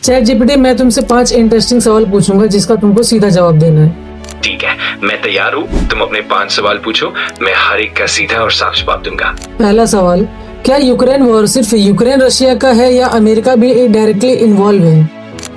Chat GPT, मैं तुमसे 5 interesting सवाल पूछूंगा जिसका तुमको सीधा जवाब देना है। ठीक है, मैं तैयार हूँ। तुम अपने 5 सवाल पूछो, मैं हर एक का सीधा और साफ जवाब दूंगा। पहला सवाल, क्या यूक्रेन वॉर सिर्फ यूक्रेन रशिया का है या अमेरिका भी डायरेक्टली इन्वॉल्व है?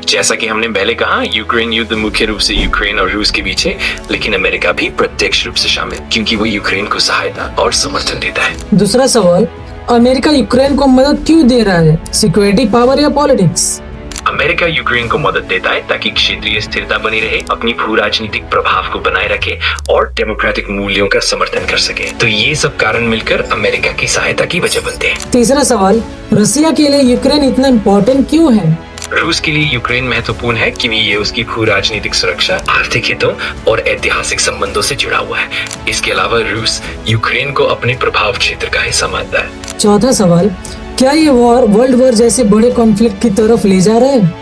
जैसा कि हमने पहले कहा, यूक्रेन युद्ध मुख्य रूप से यूक्रेन और रूस के बीच है, लेकिन अमेरिका भी प्रत्यक्ष रूप से शामिल, क्योंकि वो यूक्रेन को सहायता और समर्थन देता है। दूसरा सवाल, अमेरिका यूक्रेन को मदद क्यों दे रहा है? सिक्योरिटी, पावर या पॉलिटिक्स? अमेरिका यूक्रेन को मदद देता है ताकि क्षेत्रीय स्थिरता बनी रहे, अपनी भू राजनीतिक प्रभाव को बनाए रखे और डेमोक्रेटिक मूल्यों का समर्थन कर सके। तो ये सब कारण मिलकर अमेरिका की सहायता की वजह बनते हैं। तीसरा सवाल, रसिया के लिए यूक्रेन इतना इम्पोर्टेंट क्यों है? रूस के लिए यूक्रेन महत्वपूर्ण है क्योंकि ये उसकी भू राजनीतिक सुरक्षा, आर्थिक हितों और ऐतिहासिक संबंधों से जुड़ा हुआ है। इसके अलावा रूस यूक्रेन को अपने प्रभाव क्षेत्र का हिस्सा मानता है। चौथा सवाल, क्या ये वॉर वर्ल्ड वॉर जैसे बड़े कॉन्फ्लिक्ट की तरफ ले जा रहे हैं?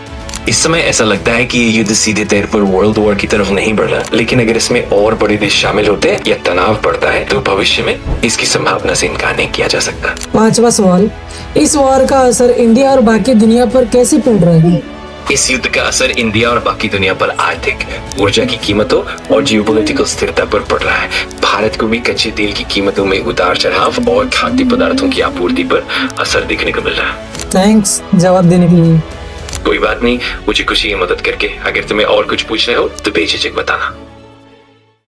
इस समय ऐसा लगता है कि ये युद्ध सीधे तौर पर वर्ल्ड वॉर की तरफ नहीं बढ़ रहा, लेकिन अगर इसमें और बड़े देश शामिल होते हैं या तनाव बढ़ता है तो भविष्य में इसकी संभावना से इनकार नहीं किया जा सकता। पांचवा सवाल, इस वॉर का असर इंडिया और बाकी दुनिया पर कैसे पड़ रहा है? इस युद्ध का असर इंडिया और बाकी दुनिया पर आर्थिक, ऊर्जा की कीमतों और जियोपॉलिटिकल स्थिरता पर पड़ रहा है। भारत को भी कच्चे तेल की कीमतों में उतार चढ़ाव और खाद्य पदार्थों की आपूर्ति पर असर देखने को मिल रहा है। थैंक्स जवाब देने के लिए। कोई बात नहीं, मुझे खुशी है मदद करके। अगर तुम्हें और कुछ पूछना हो तो बेझिझक बताना।